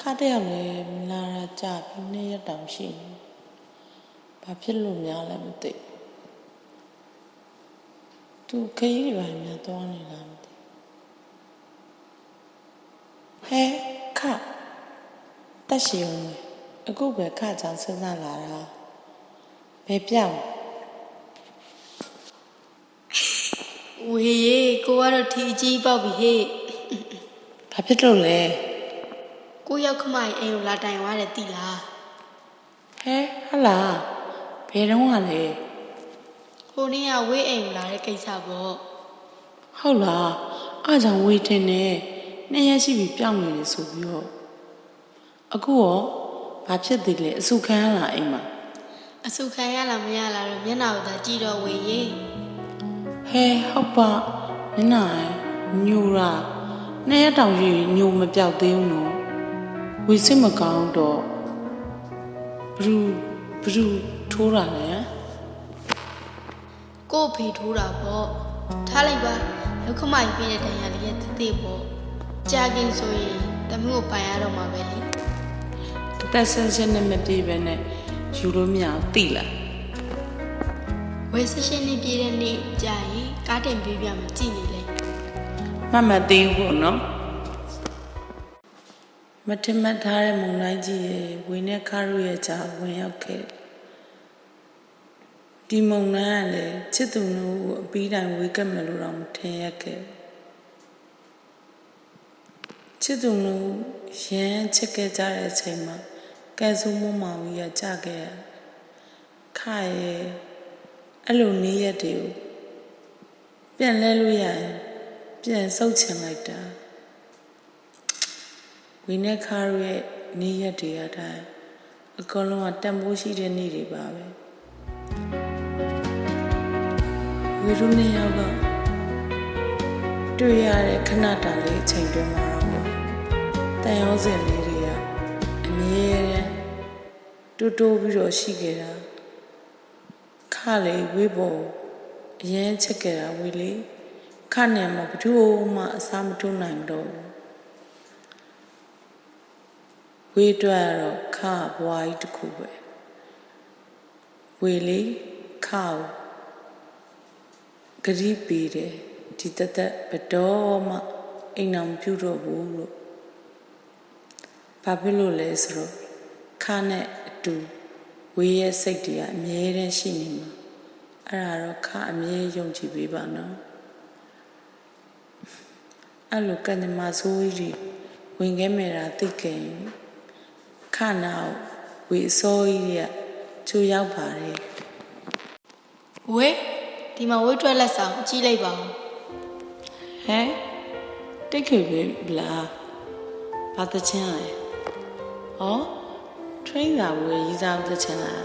ခါတယောက်လည်းမလာတာကြာပြီး2 ရက်တောင်ရှိနေဘာဖြစ်လို့များလဲမသိသူခရီးတွေပါများသွားနေလားမသိဟဲခတက်ရှိအောင်အခုပဲခကြောင်စဉ်းစားလာတာဘယ်ပြောင်းဝေးကိုကတော့ထီကြီးပေါက်ပြီဟေ့ဘာဖြစ်လို့လဲကိုရောက်ခမကြီးအိမ်ကိုလာတိုင်သွားတယ်တိလားဟဲဟလာဘယ်တော့ကလဲဟိုနေ့ကဝေးအိမ်ကိုလာတဲ့ကိစ္စပေါ့ဟုတ်လားအားကြောင့်ဝေးတင်နေ2 ရက်ရှိပြီပြောင်းနေတယ်ဆိုပြီးတော့အခုရောဘာဖြစ်သေးလဲအဆုခံရလားအိမ်မှာအဆုခံရလားမရလားတော့မျက်နှာကိုသာကြည့်တော့ဝေးရေဟဲဟုတ်ပါမျက်နှာညူတာ2 ရက်တောင်ရှိညူမပြောက်သေးဘူးနော်ဝေးစိတ်မကောင်းတော့ဘလူထိုးတာလဲကို့ဖေထိုးတာပေါ့ထားလိုက်ပါရောက်ခမကြီးပြည့်တဲ့တန်ရာလေးရဲ့တေးပေါ့ကြာကင်းဆိုရင်တမျိုးကိုပိုင်ရတော့မှာပဲလေတက်ဆန်းဆန်းနဲ့မပြေပဲနဲ့ယူလို့မရအောင်တိလားဝယ်ဆရှင်နေပြေးတဲ့နေ့ကြာရင်ကားတင်ပေးပြမယ်ကြည်နေလေမသေးဘူးပေါ့နော်မထင်မှတ်ထားတဲ့မုံလိုက်ကြီးရဲ့ဝင်းနဲ့ခါရုရဲ့ကြားဝင်ရောက်ခဲ့ဒီမုံလန်းကလည်းချစ်သူတို့ကိုအပီးတိုင်းဝေးကပ်မယ်လို့တော့မထင်ရခဲ့ချစ်သူတို့ရမ်းချစ်ခဲ့ကြတဲ့အချိန်မှာကဲဆိုးမမောင်ကြီးကကြခဲ့ရခါရဲ့အဲ့လိုနေ့ရက်တွေကိုပြန်လဲလို့ရရင်ပြန်ဆုတ်ချင်လိုက်တာဝင်းနဲ့ခါရုရဲ့နေ့ရက်တွေအတိုင်းအကုန်လုံးကတန်ဖိုးရှိတဲ့နေ့တွေပါပဲဝီရုနဲ့ယောက်ကတွေ့ရတဲ့ခဏတာလေးအချိန်တွင်းမှာတော့တန်ရောစင်လေးတွေကအမြဲတမ်းတိုးပြီးတော့ရှိခဲ့တာခလေဝေးပေါ်အရင်ချက်ခဲ့တာဝေးလေခနဲ့မှဘယ်သူမှအစားမထိုးနိုင်တော့ဝေးတွေ့တော့ခဘွားကြီးတစ်ခုပဲဝေးလေခဂရီးပေးတယ်ဒီတသက်ဘတော်မှအိမ်အောင်ပြုတော့ဘူးလို့ဘာဖြစ်လို့လဲဆိုတော့ခနဲ့အတူဝေးရဲ့စိတ်တွေကအမြဲတမ်းရှိနေမှာအဲ့ဒါတော့ခအမြဲယုံကြည်ပေးပါနော်အဲ့လိုကံကြမ္မာဆိုးကြီးဝင်ခဲ့မိတာသိခဲ့ရင်ခနာဝေးအစိုးကြီးကကျိုးရောက်ပါတယ်ဝေးဒီမှာဝေးထွက်လက်ဆောင်ကြည့်လိုက်ပါဦးဟဲတိတ်ခေပဲလားဘာတချင်လဲဟော train တာဝေးရေးစားတချင်လား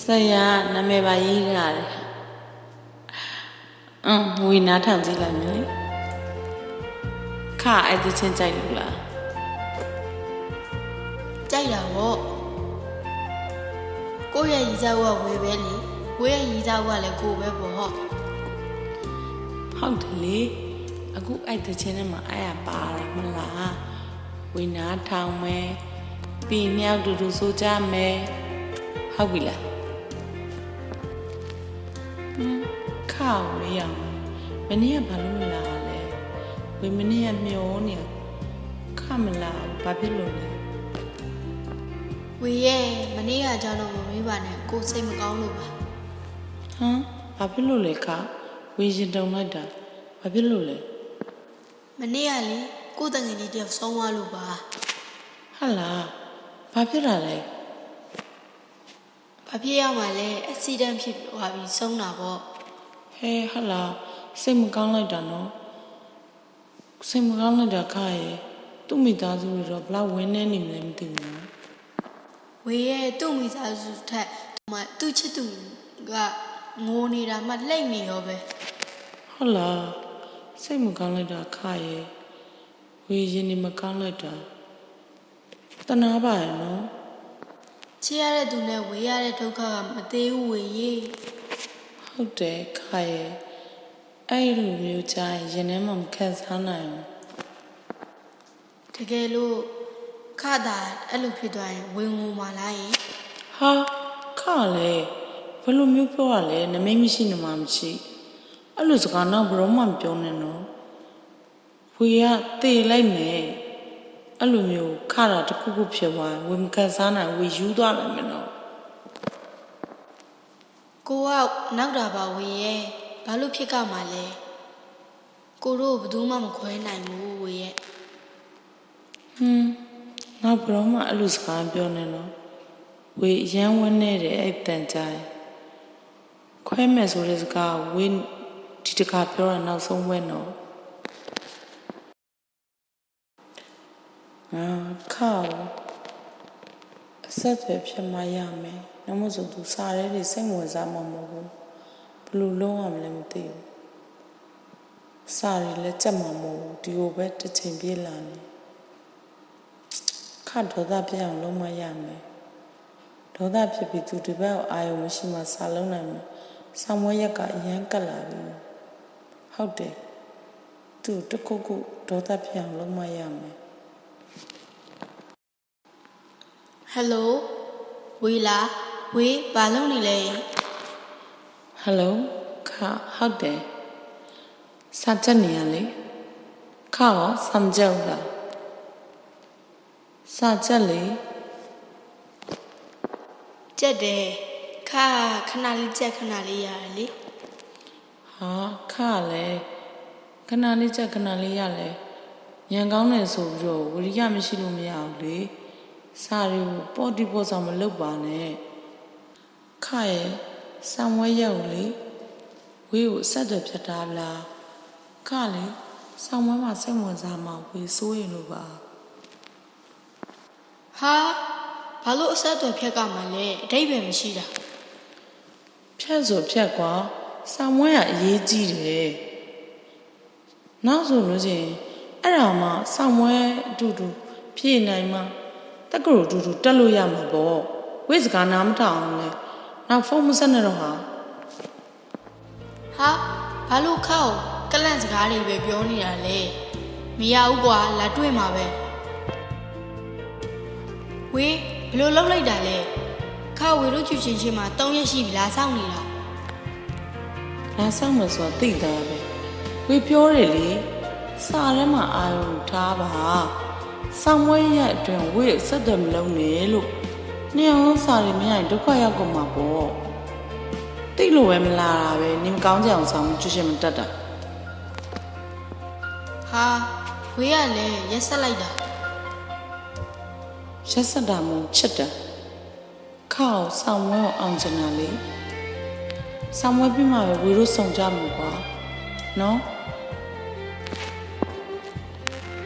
ဆရာနာမည်ပါရေးရတယ်ဝေးနားထောင်ကြည့်လိုက်မယ်လေခအဲ့တချင်ကြိုက်လို့လားကြိုက်တာပေါ့ကိုယ့်ရဲ့ရည်စားကဝေပဲလေဝေရဲ့ရည်စားကလည်းကိုပဲပေါ့ဟုတ်တယ်လေအခုအဲ့တချင်ထဲမှာအဲ့ရပါတာမလားဝေနာထောင်မယ်ပြီးမြောက်တူတူဆိုကြမယ်ဟုတ်ပြီလားခါဝေးအောင်မနေ့ကဘာလို့မလာလဲဝေမနေ့ကမျောနေခမလာဘာဖြစ်လို့လဲဝေရဲ့မနေ့ကကြောင့်တော့မမေးပါနဲ့ကိုစိတ်မကောင်းလို့ပါဘာဖြစ်လို့လဲခဝေရင်တုံလိုက်တာဘာဖြစ်လို့လဲမနေ့ကလေကိုတငယ်ကြီးတယောက်ဆုံးသွားလို့ပါဟာလားဘာဖြစ်တာလဲဘာဖြစ်ရမှာလဲအက်ဆီဒန့်ဖြစ်သွားပြီးဆုံးတာပေါ့ဟဲဟာလားစိတ်မကောင်းလိုက်တာနော်စိတ်မကောင်းလိုက်တာခရဲ့သူ့မိသားစုတွေတော့ဘလောက်ဝင်းနေနေမလဲမသိဘူးနော်ဝေရဲ့သူ့မိသားစုထက်သူ့ချစ်သူကငိုနေတာမှလှိမ့်နေရောပဲဟုတ်လားစိတ်မကောင်းလိုက်တာခရဲ့ဝေရင်နေမကောင်းလိုက်တာတနာပါရဲ့နော်ချစ်ရတဲ့သူနဲ့ဝေရတဲ့ဒုက္ခကမသေးဘူးဝေရဲ့ဟုတ်တယ်ခရဲ့အဲ့လိုမျိုးကြရင်ထဲမှာမခံစားနိုင်ဘူး ကယ်လို့ခတာအဲ့လိုဖြစ်သွားရင်ဝင်ငိုမှလားယင် ဟာခလည်းဘယ်လိုမျိုးပြောရလဲနမိတ်မရှိနမမရှိအဲ့လိုစကားတော့ဘယ်တော့မှမပြောနဲ့နော်ဝေကတေလိုက်မယ်အဲ့လိုမျိုးခတာတစ်ခုခုဖြစ်သွားရင်ဝေမကန်စားနိုင်ဝေယူသွားလိုက်မယ်နော် ကိုကနောက်တာပါဝေရဲ့ဘာလို့ဖြစ်ကြမှာလဲကိုတို့ဘယ်သူမှမခွဲနိုင်ဘူးဝေရဲ့ ငါဘယ်တော့မှအဲ့လိုစကားပြောနေနော်ဝေရမ်းဝန်းနေတယ်အဲ့တန်ကြိုင်ခွဲမယ်ဆိုတဲ့စကားဝေဒီတခါပြောတာနောက်ဆုံးဝဲနော်ခါအဆက်တွေဖြစ်မှရမယ်။နောက်မှဆိုသူစားရဲတွေစိတ်ဝင်စားမှာမဟုတ်ဘူး။ဘလို့လုံးဝမလဲမသိဘူး။စားရလည်းကြက်မှာမဟုတ်ဘူး။ဒီကိုပဲတစ်ချိန်ပြေးလာနေ။ခါဒေါသပြအောင်လုံးမရမယ်။ဒေါသဖြစ်ပြီးသူဒီဘက်အာယုံမရှိမှစားလုံးနိုင်မယ်။ဆောင်းမွေးရက်ကအရန်ကတ်လာပြီ။ဟုတ်တယ်။သူတခုခုဒေါသပြအောင်လုံးမရမယ်။ ဟယ်လိုဝေလာဝေဘာလုပ်နေလဲ ဟယ်လိုခဟုတ်တယ်စာချက်နေရလေခရောစမ်းကြောက်လားစာချက်လေ ကြက်တယ်ခခဏလေးကြက်ခဏလေးရတယ်လေ ဟာခလည်းခဏလေးချက်ခဏလေးရလဲညံကောင်းတယ်ဆိုပြီးတော့ဝရိယမရှိလို့မရဘူးလေစာတွေကိုပေါ်တီပေါ်ဆောင်မလုပ်ပါနဲ့ခရဲ့ဆောင်းဝဲရောက်လေဝေးကိုဆက်တယ်ဖြတ်ထားလားခလေဆောင်းဝဲမှာစိတ်ဝင်စားမှာဝေးစိုးရင်လို့ပါ ဟာဘာလို့အဆက်အသွယ်ဖြတ်ကြမှာလဲအတိတ်ပဲမရှိတာ ဖြတ်ဆိုဖြတ်ကွာဆောင်းဝဲကအရေးကြီးတယ်နောက်ဆိုလို့ချင်းအဲ့ဒါမှဆောင်းဝဲအတူတူဖြည့်နိုင်မှာတက်ကရိုအတူတူတက်လို့ရမှာပေါ့ဝိစကားနားမထောင်အောင်လဲနောက်ဖုန်းမဆက်နဲ့တော့ဟာ ဟာဘာလို့ခောက်ကလန့်စကားတွေပဲပြောနေတာလဲမရဘူးကွာလာတွေ့မှာပဲဝေဘလို့လောက်လိုက်တာလဲခဝေတို့ချူချင်းချင်းမှာ3ရက်ရှိပြီလားစောင့်နေတာ လာဆောင်မယ်ဆိုတာသိတာပဲဝေပြောတယ်လေစာထဲမှာအာရုံထားပါဆောင်းဝဲရက်အတွင်းဝေဆက်တယ်မလုံးနဲ့လို့နေအောင်စာတွေမရရင်ဒုက္ခရောက်ကုန်မှာပေါ့သိလို့ပဲမလာတာပဲနင်မကောင်းကြအောင်ဆောင်ချွချင်းမတက်တာ ဟာဝေးကလည်းရက်ဆက်လိုက်တာ ရက်စက်တာမို့ချစ်တယ်ခေါ့ဆောင်းဝဲကိုအောင်ချင်တာလေဆောင်းဝဲပြီးမှပဲဝေတို့စုံကြမှာကွာနော်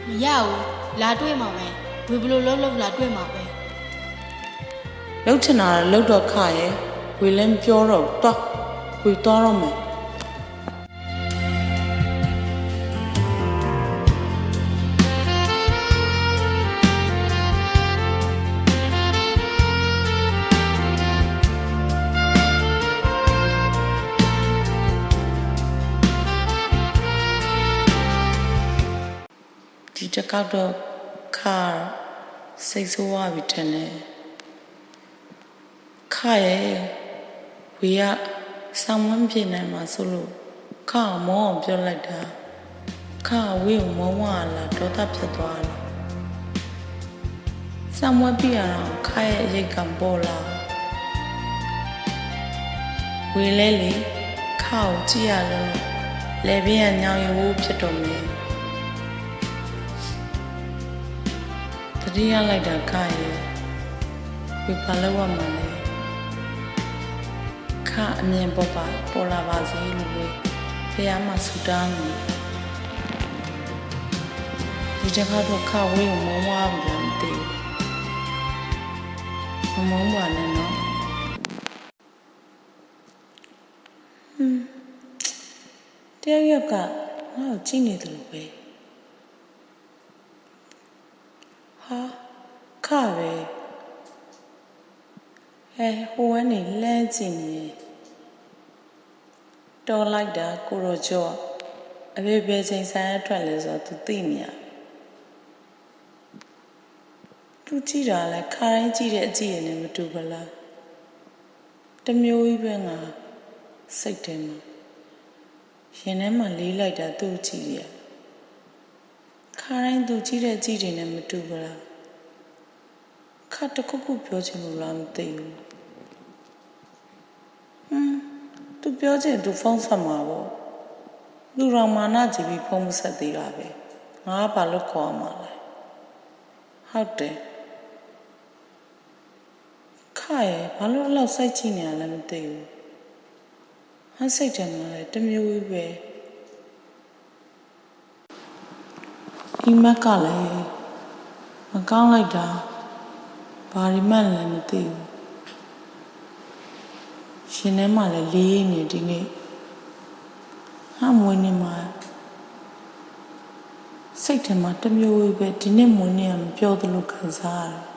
မရဘူးလာတွေ့မှာပဲဝေဘလို့လောက်လာတွေ့မှာပဲ လှုပ်ချင်တာလှုပ်တော့ခရဲ့ဝေလည်းမပြောတော့တော့ဝေသွားတော့မယ်ဒီတစ်ခေါက်တော့ခစိတ်ဆိုးသွားပြီထင်တယ်ခရဲ့ဝေကဆောင်းဝန်းပြေနိုင်မှာဆိုလို့ခမောအောင်ပြောလိုက်တာခဝေကိုမောင်းဝလာဒေါသဖြစ်သွားတယ်ဆောင်းဝန်းပြရအောင်ခရဲ့အရေးကံပေါ်လာဝေလဲလေခကိုကြည့်ရလို့လေပြင်းကညောင်ရဝဖြစ်တော့မယ်တတိယလိုက်တာခရဲ့ဝေပါလို့ရမှာလဲခအမြင်ပေါ်လာပါစေလို့ဝေဖះမှာဆူတောင်းနေဒီတစ်ခါတော့ခဝေးကိုမောင်းဝါဘူးမသိဘူးမမောင်းပါနဲ့နော်တယောက်ယောက်ကငါ့ကိုကြည့်နေတယ်လို့ပဲဟာခပဲဟိုကနေလမ်းကြည့်နေတော်လိုက်တာကိုရောကျော်အဖေပဲချိန်ဆိုင်ရထွက်လဲဆိုတော့ तू သိနေရ သူကြည့်တာလဲခါတိုင်းကြည့်တဲ့အကြည့်ရနဲ့မတူပါလားတမျိုးကြီးပဲငါစိတ်ထဲမှာရင်ထဲမှာလေးလိုက်တာသူ့ကြည့်ရခါတိုင်းသူကြည့်တဲ့အကြည့်တွေနဲ့မတူပါလားခါတခုခုပြောချင်လို့လားမသိဘူးသူပြောချင်သူဖုန်းဆက်မှာပေါ့လူတော်မာနကြည့်ပြီးဖုန်းမဆက်သေးတာပဲငါကဘာလို့ခေါ်မှာလဲဟုတ်တယ်ခါရဲ့ဘာလို့အဲ့လောက်စိုက်ကြည့်နေရလဲမသိဘူးဟန်စိတ်တယ်မှာတမျိုးကြီးပဲအိမ်မက်ကလည်းမကောင်းလိုက်တာဘာဒီမှလည်းမသိဘူးရှင်ထဲမှာလည်းလေးနေဒီနေ့ဟာမွေးနေမှာစိတ်ထဲမှာတမျိုးကြီးပဲဒီနေ့မွေးနေရမပြောသလိုခံစားရတယ်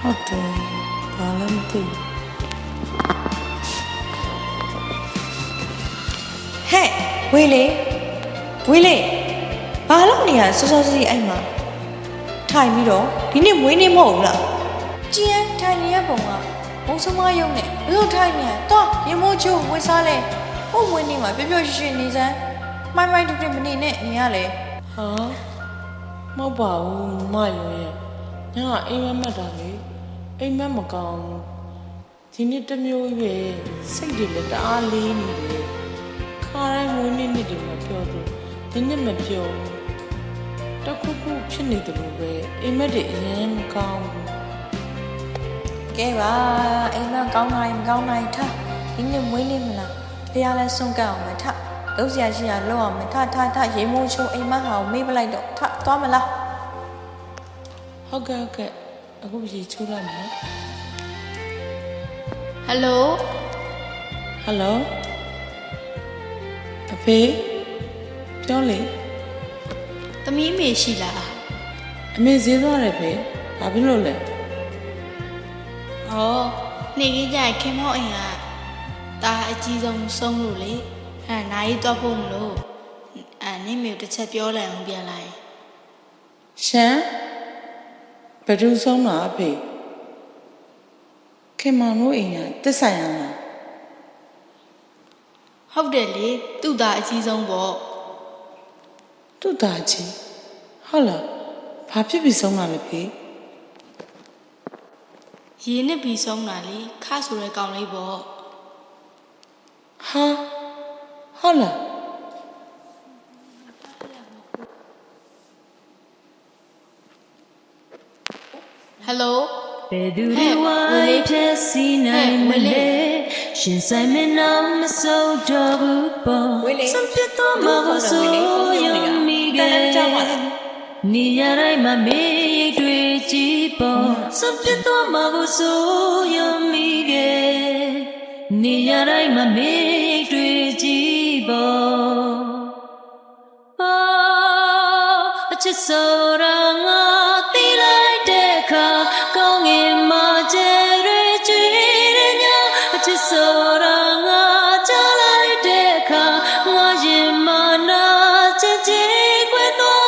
ဟုတ်တယ်ဘာလဲမသိဘူးဟဲ့ဝေးလေဘာလို့နေရစောစောစီးအိမ်မှာထိုင်ပြီးတော့ဒီနေ့မွေးနေ့မဟုတ်ဘူးလားကျင်းထိုင်နေရပုံကဘုံစမယုံနဲ့ဘလို့ထိုင်နေတော့ရမိုးချိုးဝေးစားလဲဟုတ်မွေးနေ့မှာပျော်ပျော်ရွှင်ရွှင်နေစမ်းမိုင်းတူတူမနေနဲ့နေရလေဟာမဟုတ်ပါဘူးမယုံရဲ့ညကအိမ်မက်မှတ်တာလေအိမ်မက်မကောင်းဒီနေ့တမျိုးကြီးပဲစိတ်တွေလည်းတအားလေးနေတယ်ခါတိုင်းမွေးနေ့နေ့တွေမှာပြောသူဒီနေ့မပြောတခုခုဖြစ်နေတယ်လို့ပဲအိမ်မက်တွေအရင်မကောင်းဘူးကဲပါအိမ်မကောင်းနိုင်မကောင်းနိုင်ထားဒီနေ့မွေးနေ့မလားဖះလဲဆုံးကအောင်မထလုံးစရာရှိရလောက်အောင်မထရေမိုးချိုးအိမ်မဟာကိုမေးပလိုက်တော့ထသွားမလားဟုတ်ကဲ့အခုရေချိုးလိုက်မယ်ဟယ်လိုအဖေပြောလေသမီးမေရှိလားအမေဈေးသွားတယ်ဖေဘာဖြစ်လို့လဲဩနေကြီးကြခင်မောက်အိမ်ကဒါအကြီးဆုံးလို့လေနိုင်သွားဖို့မလို့နေမေတစ်ချက်ပြောလိုက်အောင်ပြန်လိုက်ရှမ်းဘယ်သူဆုံးတာအဖေခင်မောင်တို့အိမ်ကတက်ဆိုင်ရလားဟုတ်တယ်လေသူ့သားအကြီးဆုံးပေါ့သူ့သားကြီးဟုတ်လားဘာဖြစ်ပြီးဆုံးတာလဲဖေရေနစ်ပြီးဆုံးတာလေခါဆိုတဲ့ကောင်လေးပေါ့ဟာဟုတ်လားဟယ်လိုဘယ်သူတွေဝိုင်းဖြည့်စီနိုင်မလဲရှင်ဆိုင်မနာမစိုးတော့ဘူးပေါ့စွန့်ပြတ်တော့မဟုတ်ဆိုယုံမိခဲ့နေရတိုင်းမှာမေးတွေကြည့်ပေါ့စွန့်ပြတ်တော့မဟုတ်ဆိုယုံမိခဲ့နေရတိုင်းမှာမေးတွေကြည့်ပေါ့အချစ်ဆိုတာငါသိလိုက်တဲ့အခါကောင်းငင်မှာကျဲတွေကြွေတဲ့ညအချစ်ဆိုတာငါကြားလိုက်တဲ့အခါငါရင်မာနာချစ်ချစ်ကွယ်တော့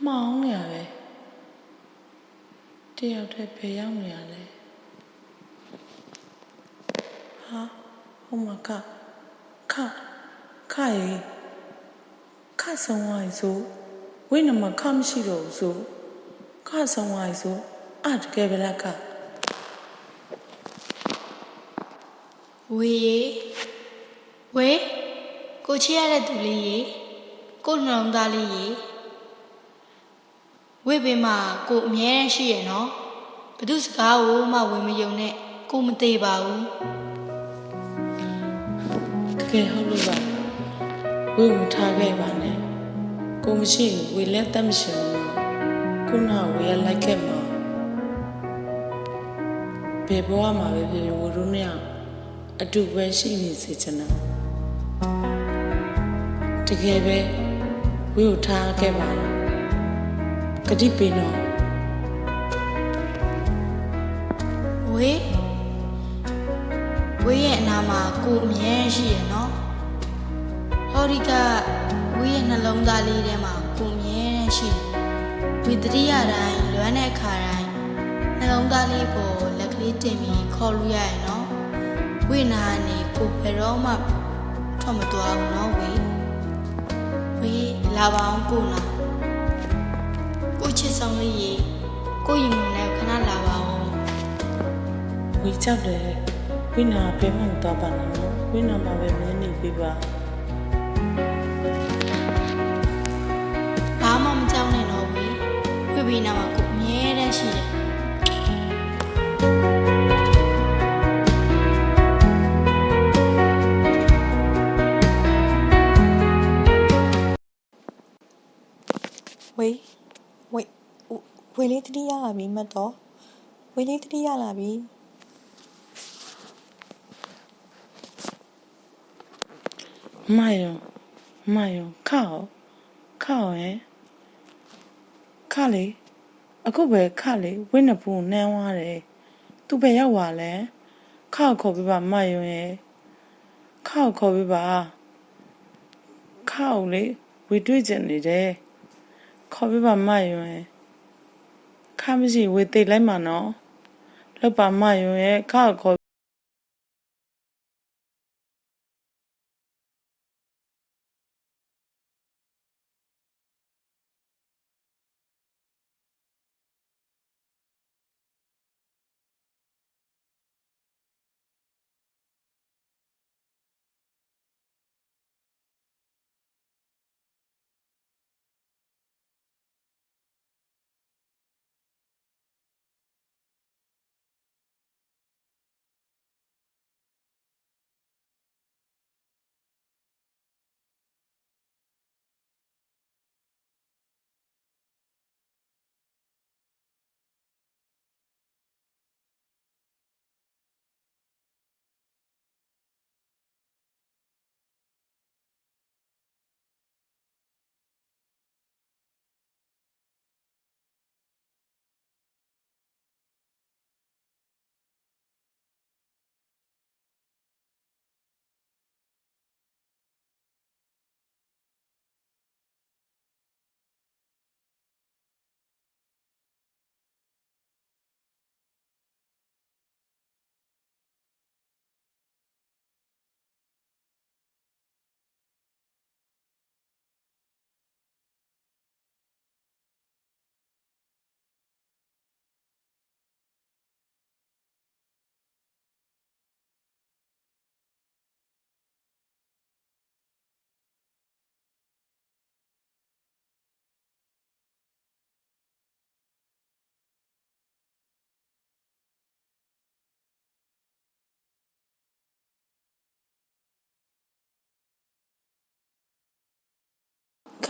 မောင်းနေရပဲ တယောက်တည်းဘယ်ရောက်နေရလဲဟာဟိုမှာခရေခဆောင်ဝိုင်းဆိုဝိနမခမရှိတော့ဘူးဆိုခဆောင်ဝိုင်းဆိုတကယ်ပဲလားခဝေကိုချစ်ရတဲ့သူလေးရေကိုနှလုံးသားလေးရေဝေဘေးမှာကိုအမြဲတမ်းရှိရနော်ဘသူစကားကိုမှဝင်မယုံနဲ့ကိုမသေးပါဘူးတကယ်ဟုတ်လို့ပါဝေမထားခဲ့ပါနဲ့ကိုမရှိရင်ဝေလက်သက်မရှိဘူးခုနဝေရလိုက်ခဲ့မှာဘယ်ဘဝမှာပဲဖြစ်ဝေတို့နဲ့အတူပဲရှိနေစေချင်တာတကယ်ပဲဝေကိုထားခဲ့ပါလားကတိပေးတော့ဝေရဲ့အနာမှာကိုအမြဲရှိရနော်ဟောဒီကဝေရဲ့နှလုံးသားလေးထဲမှာကိုအမြဲရှိတယ်ဝေတတိယတိုင်းလွမ်းတဲ့အခါတိုင်းနှလုံးသားလေးပေါ်လက်ကလေးတင်ပြီးခေါ်လို့ရရင်နော်ဝေနာကနေကိုဘယ်တော့မှထွက်မသွားဘူးနော်ဝေလာပါအောင်ကိုနာကိုချစ်ဆောင်လေးရေကိုရင်မနဲ့ခဏလာပါအောင်ဝေကြောက်တယ်ဝိနာဘယ်မှမတော့ပါနဲ့နော်ဝိနာမှာပဲမြင်နေပြီပါဘာမှမကြောက်နဲ့တော့ဝေနာမှာကိုအမြဲတမ်းရှိတယ်ဝေလေးတတိရလာပြီမတ်တော့ဝေလေးတတိရလာပြီမယောခောက်ရဲ့ခလေအခုပဲခလေဝိနဖူးနန်းသွားတယ်သူပဲရောက်သွားလဲခောက်ခေါ်ပြပါမယောရဲ့ခောက်ခေါ်ပြပါခောက်လေဝေတွေ့ကျင်နေတယ်ခေါ်ပြပါမယောရဲ့ခါမရှိဝေသိလိုက်မှာနော်လောက်ပါမယောရဲ့ခောက်ခေါ်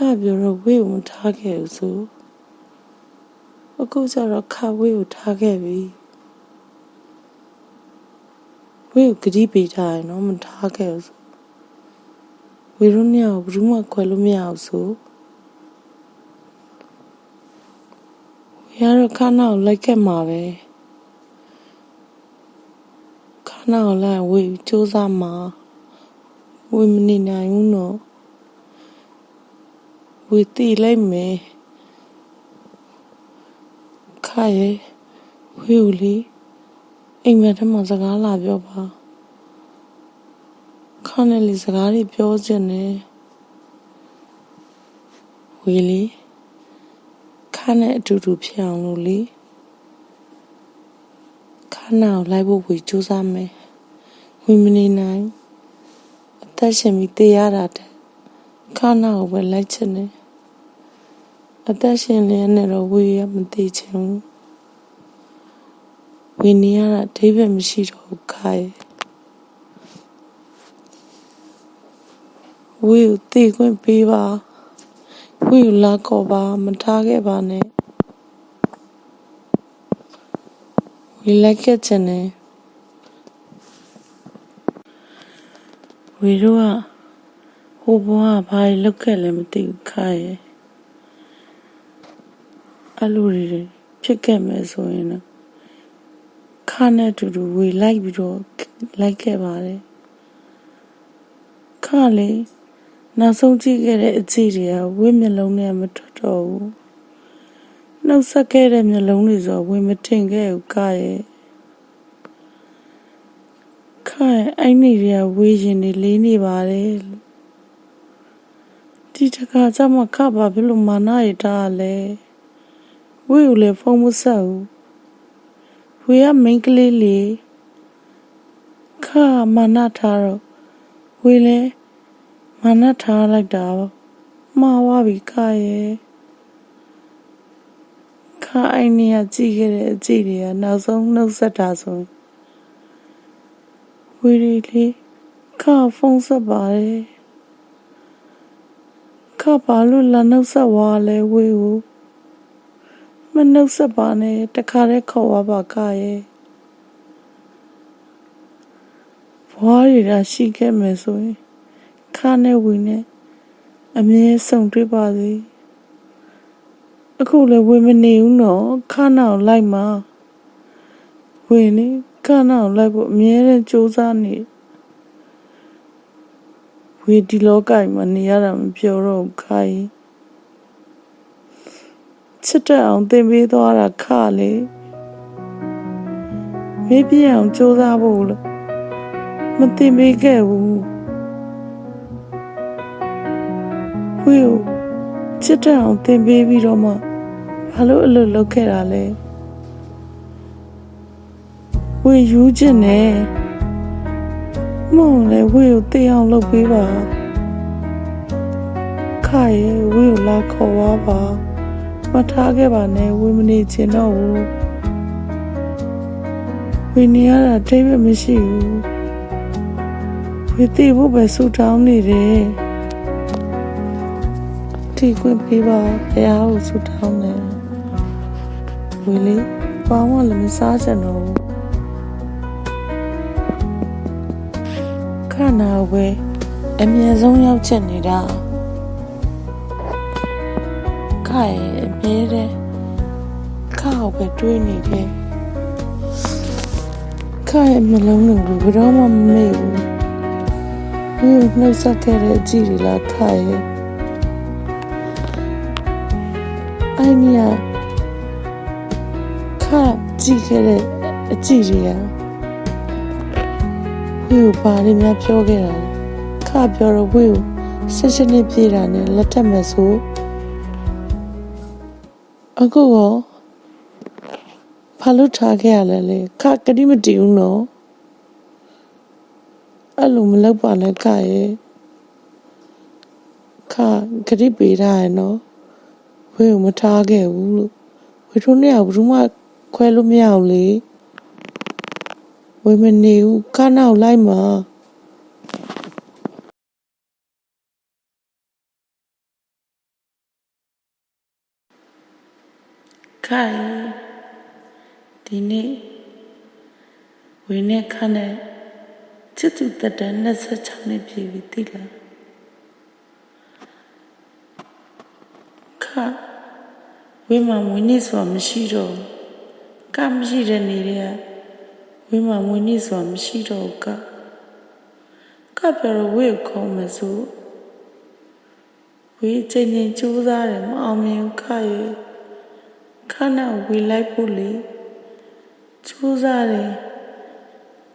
ခပြောတော့ဝေကိုမထားခဲ့ဘူးဆိုအခုကျတော့ခဝေကိုထားခဲ့ပြီဝေကိုဂတိပေးထားရင်တော့မထားခဲ့ဘူးဆိုဝေတို့နှစ်ယောက်ဘယ်သူမှခွဲလို့မရဘူးဆိုဝေကတော့ခနာကိုလိုက်ခဲ့မှာပဲခနာကိုလိုက်ဝေစူးစမ်းမှာဝေမနေနိုင်ဘူးနော်ဝေတီလိုက်မယ်ခါရဲ့ ဝေကိုလေအိမ်မက်ထဲမှာစကားလာပြောပါခါနဲ့လေစကားတွေပြောချင်တယ်ဝေလေခါနဲ့အတူတူဖြစ်အောင်လို့လေခါနာကိုလိုက်ဖို့ဝေစူးစမ်းမယ်ဝေမနေနိုင်အသက်ရှင်ပြီးတေးရတာတဲ့ခါနာကိုပဲလိုက်ချင်တယ်အသက်ရှင်နေနဲ့တော့ဝေရမသေးချင်ဘူးဝေနေရတာအဓိပ္ပာယ်မရှိတော့ဘူးခါရဲ့ဝေကိုတေးခွင့်ပေးပါဝေကိုလာခေါ်ပါမထားခဲ့ပါနဲ့ဝေလိုက်ခဲ့ချင်တယ်ဝေတို့ကဟိုဘဝကဘာတွေလုပ်ခဲ့လဲမသိဘူးခါရဲ့အဲ့လိုတွေဖြစ်ခဲ့မယ်ဆိုရင်တော့ခါနဲ့အတူတူဝေလိုက်ပြီးတော့လိုက်ခဲ့ပါတယ်ခါလေနောက်ဆုံးကြည့်ခဲ့တဲ့အကြည့်တွေကဝေမျက်လုံးနဲ့မထွက်တော့ဘူးနှုတ်ဆက်ခဲ့တဲ့မျက်လုံးတွေဆိုဝေမထင်ခဲ့ဘူးခါရဲ့ခါရဲ့အဲ့နေတွေကဝေရင်နေလေးနေပါတယ်လို့ဒီတခါကျမှခါဘာဖြစ်လို့မာနရထားလဲဝေကိုလည်းဖုန်းမဆက်ဘူးဝေကမိန်းကလေးလေခါမာနထားတော့ဝေလည်းမာနထားလိုက်တာမှားသွားပြီခါရဲ့ခါအိုင်နေရကြည့်ခဲ့တဲ့အကြည့်တွေကနောက်ဆုံးနှုတ်ဆက်တာဆိုဝေရီလေးခါဖုန်းဆက်ပါတယ်ခါဘာလို့လာနှုတ်ဆက်သွားလဲဝေကိုမနှုတ်ဆက်ပါနဲ့တခါတည်းခေါ်သွားပါခါရဲ့ဘွားရီတာရှိခဲ့မယ်ဆိုရင်ခါနဲ့ဝေနဲ့အမြဲဆုံတွေ့ပါစေအခုလည်းဝေမနေဘူးနော်ခါနောက်လိုက်မှာဝေနေခါနောက်လိုက်ဖို့အမြဲတမ်းကြိုးစားနေဝေဒီလောကမှာနေရတာမပြောတော့ဘူးခါရင်ချစ်တဲ့အောင်သင်ပေးသွားတာခါလေမေးပြအောင်ကြိုးစားဖို့လို့မသင်ပေးခဲ့ဘူးဝေကိုချစ်တဲ့အောင်သင်ပေးပြီးတော့မှဘာလို့အလုပ်လုပ်ခဲ့တာလဲဝေယူချင်တယ်မဟုတ်လေဝေကိုသိအောင်လုပ်ပေးပါခါရဲ့ဝေကိုလာခေါ်သွားပါမထားခဲ့ပါနဲ့ဝေမနေချင်တော့ဘူးဝေနေရတာအဓိပ္ပာယ်မရှိဘူးဝေသိဖို့ပဲဆူတောင်းနေတယ်ဒီခွင့်ပေးပါဘုရားကိုဆူတောင်းတယ်ဝေလေးဘာမှလည်းမစားချင်တော့ဘူးခဏနာပဲအမြဲဆုံးရောက်ချင်နေတာခါရဲ့အမြဲတမ်းခါကိုပဲတွေးနေတယ်ခါရဲ့မျက်လုံးတွေကိုဘယ်တော့မှမမေ့ဘူးဒီနှုတ်ဆက်ခဲ့တဲ့အကြည့်တွေလားခါရဲ့အိုင်နီယာခါကြည့်ခဲ့တဲ့အကြည့်တွေကဝေကိုဘာတွေများပြောခဲ့တာလဲခါပြောတော့ဝေကို16နှစ်ပြည့်တာနဲ့လက်ထပ်မယ်ဆိုအခုရောဘာလို့ထားခဲ့ရလဲလေခါကတိမတည်ဘူးနော်အဲ့လိုမလုပ်ပါနဲ့ခါရဲ့ခါကတိပေးထားရနော်ဝေကိုမထားခဲ့ဘူးလို့ဝေတို့နဲ့ကဘယ်သူမှခွဲလို့မရဘူးလေဝေမနေဘူးခါနောက်လိုက်မှာခိုင်ဒီနေ့ဝေနဲ့ခါနဲ့ချစ်သူတက်တဲ့26နှစ်ပြည့်ပြီတိလားခါဝေမှာမွေးနေ့ဆိုတာမရှိတော့ကမရှိတဲ့နေတွေကဝေမှာမွေးနေ့ဆိုတာမရှိတော့ကပြောတော့ဝေကိုခေါ်မယ်ဆိုဝေချိန်ချင်းကြိုးစားတယ်မအောင်မြင်ခါရဲ့ခါနောက်ဝေလိုက်ဖို့လေ စူးစားတယ်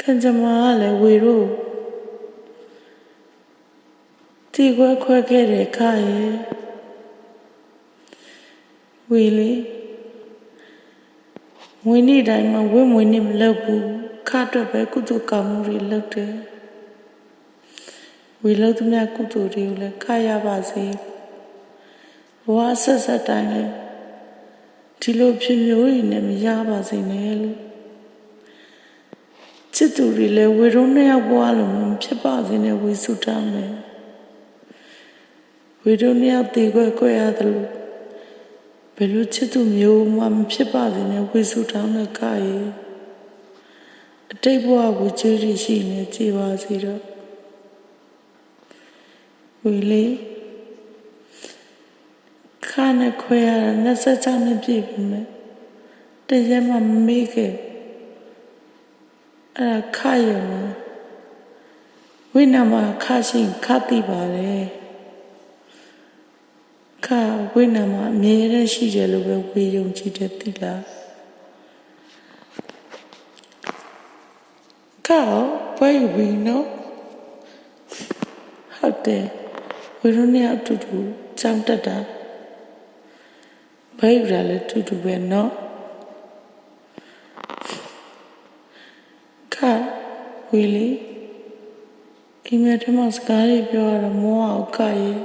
ခံကြမှားလည်းဝေတို့တီခွဲခွဲခဲ့တယ်ခါရဲ့ဝေလေမွေးနေ့တိုင်းမှာဝင်းမွေးနေ့မလုပ်ဘူးခါတော့ပဲကုသိုလ်ကောင်းမှုတွေလုပ်တယ်ဝေလို့သမျှကုသိုလ်တွေကိုလည်းခါရပါစေဘဝဆက်ဆက်တိုင်းလည်းဒီလိုဖြစ်မျိုးတွေနဲ့မရပါစေနဲ့လို့ချစ်သူတွေလည်းဝေရုံးနှစ်ယောက်ဘဝလိုမျိုးဖြစ်ပါစေနဲ့ဝေဆုတောင်းတယ်ဝေရုံးနှစ်ယောက်တည်ခွဲခွဲရတယ်လို့ဘယ်လိုချစ်သူမျိုးမှမဖြစ်ပါစေနဲ့ဝေဆုတောင်းတဲ့ခါရဲ့အတိတ်ဘဝကိုကြွေးရရှိနေကြပါစေတော့ဝေလေးခါနဲ့ခွဲရတာ26နှစ်ပြည့်ပြီမဲ့တကယ်မှမမေ့ခဲ့အဲ့ဒါခါရမဝိနာမှာခါရှိခါတိပါတယ်ခါဝိနာမှာအမြဲတမ်းရှိတယ်လို့ပဲဝေယုံကြည်တဲ့တိလားခါဘယ်ယူပြီးနော်ဟုတ်တယ်ဝေရုံးနဲ့အတူတူကြောင်းတက်တာဘယ်ယူရလဲတူတူပဲနော်ခါဝေလီအိမ်မက်ထဲမှာစကားတွေပြောရတော့မောအောင်ခါရဲ့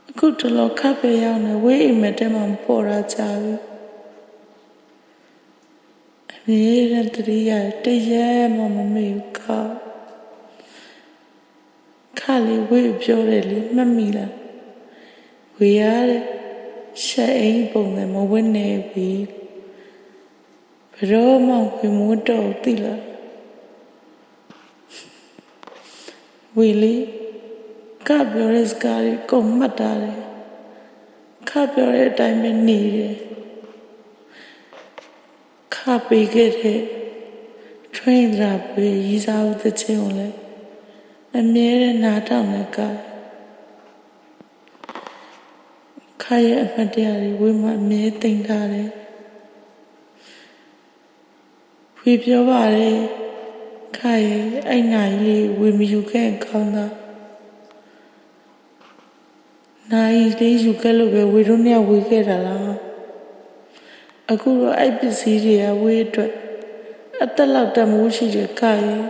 အခုတလောခပ်ပဲရောက်နေဝေးအိမ်မက်ထဲမှာပေါ်လာကြပြီအမြဲတမ်းတတိယတရဲမှမမေ့ဘူးခါလေးဝေးပြောတယ်လေမှတ်မိလားဝေးရတဲ့ရှက်အိမ်ပုံစံမဝတ်နေပြီဘရောမှဝေမိုးတော့သိလားဝေလေးခါပြောတဲ့စကားတွေကုန်မှတ်တာတယ်ခါပြောတဲ့အတိုင်းပဲနေတယ်ခါပေးခဲ့တဲ့ train ရာပဲရီစားဦးတဲ့ချင်းကိုလည်းအမြဲတမ်းနားထောင်နေကခါရဲ့အမှတ်တရတွေဝေးမှအမြဲသိမ်းထားတယ်ဝေပြောပါတယ်ခါရဲ့အဲ့နိုင်လေးဝေမယူခဲ့ကောင်းတာနိုင်လေးယူခဲ့လို့ပဲဝေတို့နှစ်ယောက်ဝေခဲ့တာလားအခုတော့အဲ့ပစ္စည်းတွေကဝေအတွက်အသက်လောက်တမိုးရှိတဲ့ခါရဲ့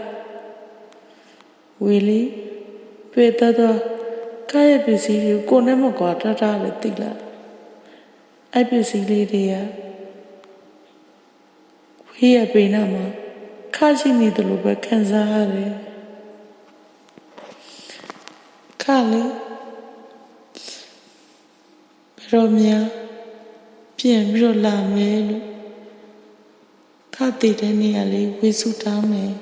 ဝေလီပေတတော့ခါရဲ့ပစ္စည်းတွေကိုနဲ့မကွာထားလည်းသိလားအဲ့ပစ္စည်းလေးတွေကဝေရဲ့ပိနာမှာခါရှိနေတယ်လို့ပဲခံစားရတယ်ခါလေးဘယ်တော့မှပြန်ပြီးတော့လာမယ်လို့ခါတည်တဲ့နေရာလေးဝေစုတောင်းမယ်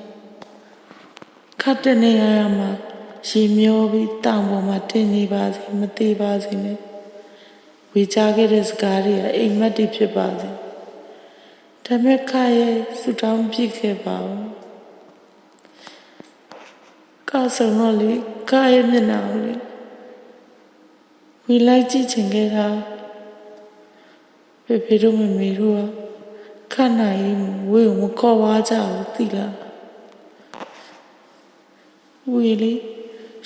ခါတဲ့နေရာမှာရေမျောပြီးတောင်ပေါ်မှာတင်နေပါစေမသေးပါစေနဲ့ဝေချခဲ့တဲ့စကားတွေကအိမ်မက်တွေဖြစ်ပါစေဒါမဲ့ခါရဲ့စုတောင်းပြည့်ခဲ့ပါဦးခါဆုံတော့လေခါရဲ့မျက်နှာကိုလေဝေလိုက်ကြည့်ချင်ခဲ့တာဖေတို့မမေတို့ကခဏရေးဝေကိုမခေါ်ပါကြဘူးသိလားဝေလေ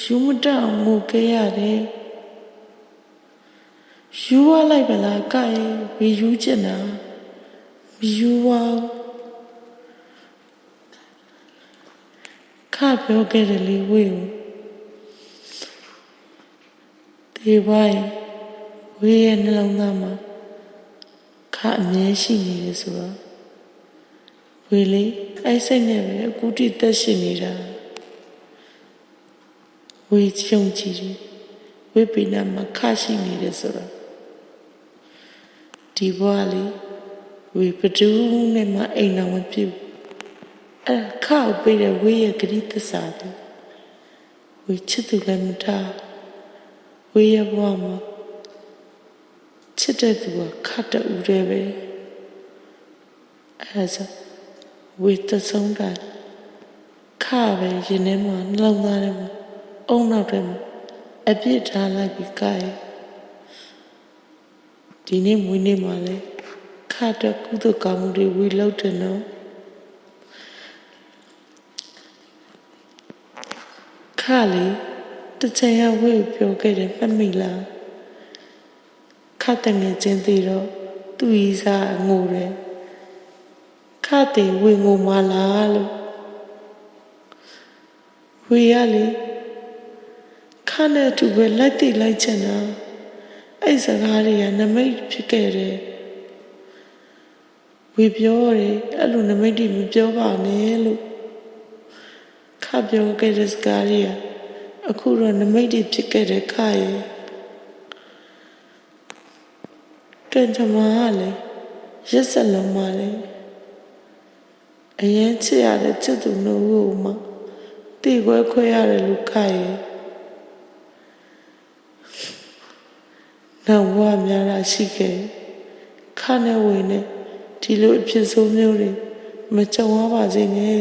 ယူမတအောင်ငိုခဲ့ရတယ်ယူရလိုက်ပါလားကဲဝေယူချင်တာမယူပါခါပြောခဲ့တယ်လေဝေကိုဒီဝိုင်းဝေရဲ့နှလုံးသားမှာခါအမြဲရှိနေတယ်ဆိုတော့ဝေလေးအဲ့စိတ်နဲ့ပဲအခုတိသက်ရှင်နေတာဝေကြုံကြည့်တယ်ဝေပိနာမှာခါရှိနေတယ်ဆိုတော့ဒီဘဝလေးဝေပတူးနဲ့မှအိမ်တော်မပြုတ်အဲ့ခါကိုပေးတဲ့ဝေရဲ့ဂရိသစ္စာတယ်ဝေချစ်သူလည်းမထားဝေရဲ့ဘဝမှာချစ်တဲ့သူကခတ်တူတယ်ပဲအဲဒါဝေတဆုံးတာခါပဲရင်ထဲမှာနှလုံးသားထဲမှာအုံနောက်ထဲမှာအပြစ်ထားလိုက်ပြီးကဲဒီနေ့မွေးနေ့မှာလဲခ အတွက်ကုသိုလ်ကောင်းမှုတွေဝေလုပ်တယ်နော်ခါလေတချင်ရဝေပြောခဲ့တယ်မှတ်မိလားခါတငယ်ချင်းသေးတော့သူ့ဤစားငိုတယ်ခါတေဝေငိုမလားလို့ဝေရလေခါနဲ့သူပဲလိုက်တိလိုက်ချင်တာအဲ့စကားတွေကနမိတ်ဖြစ်ခဲ့တယ်ဝေပြောတယ်အဲ့လိုနမိတ်တွေမပြောပါနဲ့လို့ခါပြောခဲ့တဲ့စကားတွေကအခုတော့နမိတ်တွေဖြစ်ခဲ့တဲ့ခါရဲ့ကံကြမ္မာကလေရက်စက်လုံးပါလေအရင်ချစ်ရတဲ့ချစ်သူနှုတ်ကိုမှတိခွဲခွဲရတယ်လို့ခါရဲ့နောက်ဘဝများတာရှိခဲ့ခါနဲ့ဝင်နဲ့ဒီလိုအဖြစ်ဆိုးမျိုးတွေမကြုံရပါစေနဲ့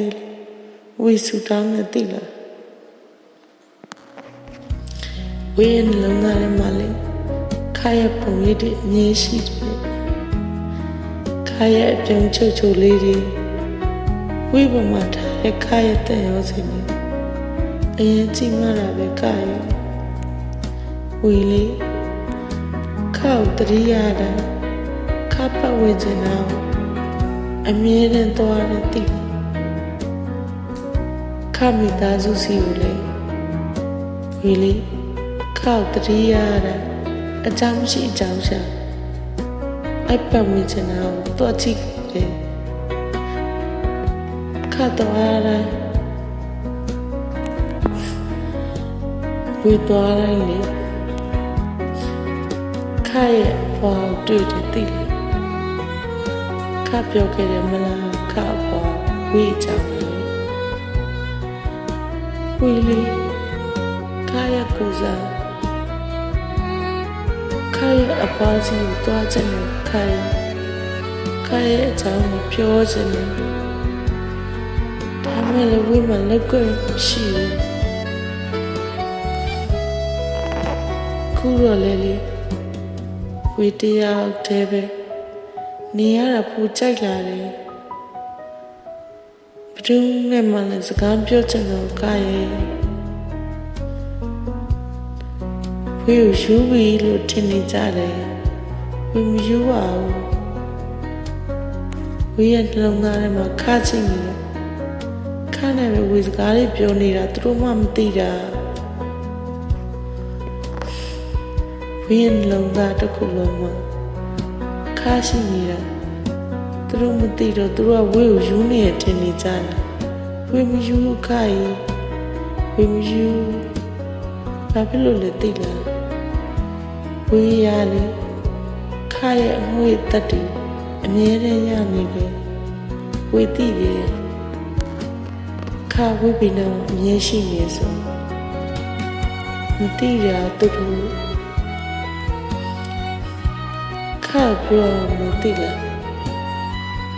ဝိစုတောင်းနဲ့တိလားဝိရင်လုံးသားထဲမှာလေခါရဲ့ပုံရိပ်တွေအမြင်ရှိတယ်ခါရဲ့အပြုံးချုပ်ချုပ်လေးတွေဝိပမာထားတဲ့ခါရဲ့တန်ရောစင်တွေအရင်ကြည့်မှတာပဲခါရဲ့ဝီလေးခါကိုတရိယာတာခါပတ်ဝန်းကျင်တာအမြဲတမ်းသွားတဲ့တိခါမိသားစုစီကိုလေဝီလေးခါကိုတရိယာတာအကြောင်းရှိအကြောင်းရှာအပတ်ဝန်းကျင်တာကိုတော့ကြည့်တယ်ခါသွားတိုင်းဝီသွားတိုင်းလေခါရဲ့ဘောင်တွေ့တယ်သိတယ်ခါပြောခဲ့တယ်မလားခါဘောင်ဝီကြောင်လေဝီလေးခါရဲ့ကိုစားခါရဲ့အပါစီကိုတွားချင်တယ်ခါရဲ့အကြောင်းကိုပြောချင်တယ်ဒါမဲ့လည်းဝီမှာလက်ကွယ်ရှိတယ်ခုတော့လေဝီတရားတဲ့ပဲနေရတာပူကြိုက်လာတယ်ဘယ်သူနဲ့မှလည်းစကားပြောချင်တော့ခါရဲ့ဝီကိုယူပြီးလို့ထင်နေကြတယ်ဝီမယူပါဘူးဝီရဲ့နှလုံးသားထဲမှာခါချင်နေတယ်ခါနဲ့ပဲဝီစကားလေးပြောနေတာသူတို့မှမသိတာဝီရဲ့နှလုံးသားတစ်ခုလုံးမှာခါရှိနေတာသူတို့မသိတော့သူတို့ကဝီကိုယူနေထင်နေကြတာဝီမယူခါကြီးဝီမယူဘာဖြစ်လို့လဲသိလားဝီရလေခါရဲ့အမွေတက်တူအမြဲတမ်းရနေတယ်ဝီသိတယ်ခါဝီပင်တော့အမြဲရှိနေဆိုမသိတာတူတူခါပြောမသိလား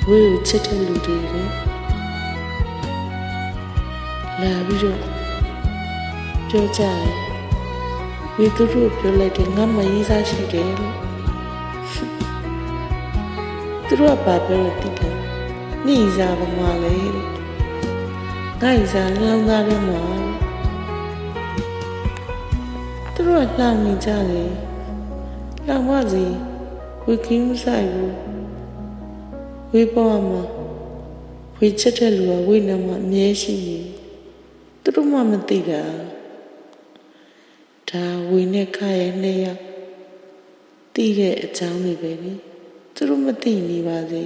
ဝီကိုချစ်တဲ့လူတွေလေလာပြီးတော့ပြောကြတယ်ဝီသူတို့ပြောလိုက်တယ်ငါမရေးစားရှိတယ်လို့သူတို့ကဘာပြောလဲသိတယ်နေစားပါမလဲငါ့စားနှလုံးသားထဲမှာသူတို့ကလှမ်းနေကြတယ်လှမ်းပါစီဝီကင်းမဆိုင်ဘူးဝီပေါ်မှာဝီချစ်တဲ့လူကဝီနာမှာအမြဲရှိနေသူတို့မှမသိတာဒါဝီနဲ့ခါရဲ့နှစ်ယောက်သိတဲ့အကြောင်းတွေပဲလေသူတို့မသိနေပါစေ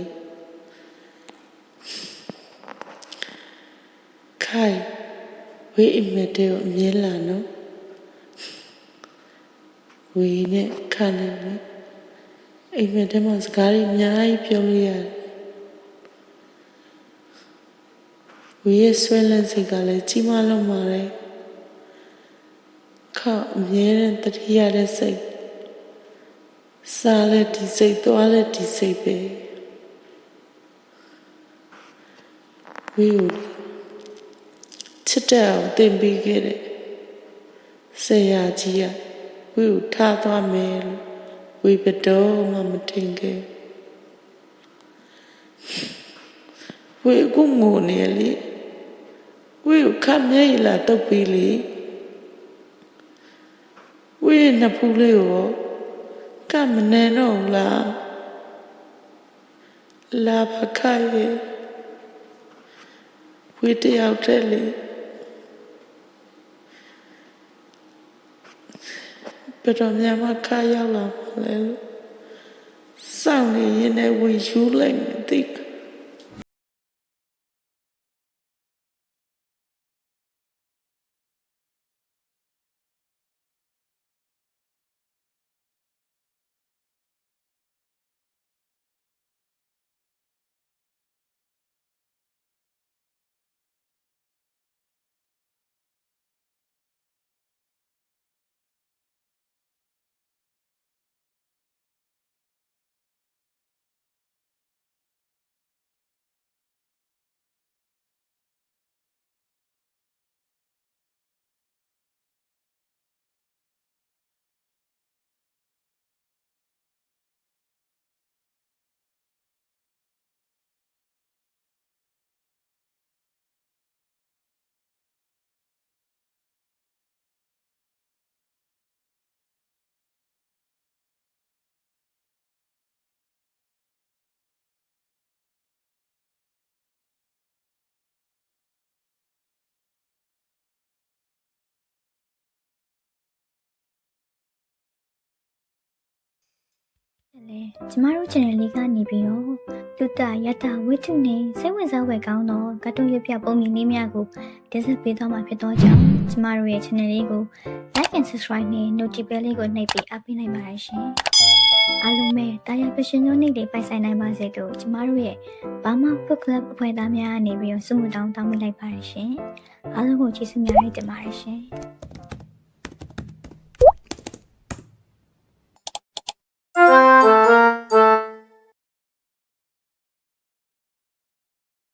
ခိုင်ဝီအမတ်တဲ့ကိုအမြဲလာနော်ဝီနဲ့ခါနဲ့အိမ်မက်ထဲမှာစကားတွေအများကြီးပြောလို့ရတယ်ဝီရဲ့ဆွဲလန်းစိတ်ကလည်းကြီးမားလုံးပါတယ်ခါအမြဲတမ်းတတိယတဲ့စိတ်စားလက်ဒီစိတ်သွားလက်ဒီစိတ်ပဲဝီကိုချစ်တဲ့အောင်တင်ပေးခဲ့တဲ့ဆရာကြီးကဝီကိုထားသွားမယ်လို့ဝီဘတော်မှမထင်ခဲ့ ဝေကူငိုနေလေဝေကိုခတ်မြဲရလာတုတ်ပြီးလေဝေနှစ်ဖူးလေးကိုကမနေတော့လားလာပါခိုင်ဝေတယောက်တည်းလေဘယ်တော့မှမခါရောက်လာမလဲလို့စောင့်နေရင်လည်းဝေယူလိုက်မသိလေကျမတို့ channel လေးကနေပြီးတော့လူတရတဝိထုနဲ့စိတ်ဝင်စားဖွယ်ကောင်းသောကာတွန်းရွက်ပြပုံမြင်လေးများကိုတင်ဆက်ပေးသွားမှာဖြစ်တော့ကြောင့်ကျမတို့ရဲ့ channel လေးကို like and subscribe နဲ့ notification လေးကိုနှိပ်ပြီးအားပေးနိုင်ပါရရှင်အားလုံးပဲတာယာပရှင်ညိုနေ့လေးပိုင်ဆိုင်နိုင်ပါစေလို့ကျမတို့ရဲ့ Burma Book Club အဖွဲ့သားများအနေပြီးတော့ဆုမတောင်းတောင်းပေးလိုက်ပါရရှင်အားလုံးကိုကျေးဇူးများတင်ပါတယ်ရှင်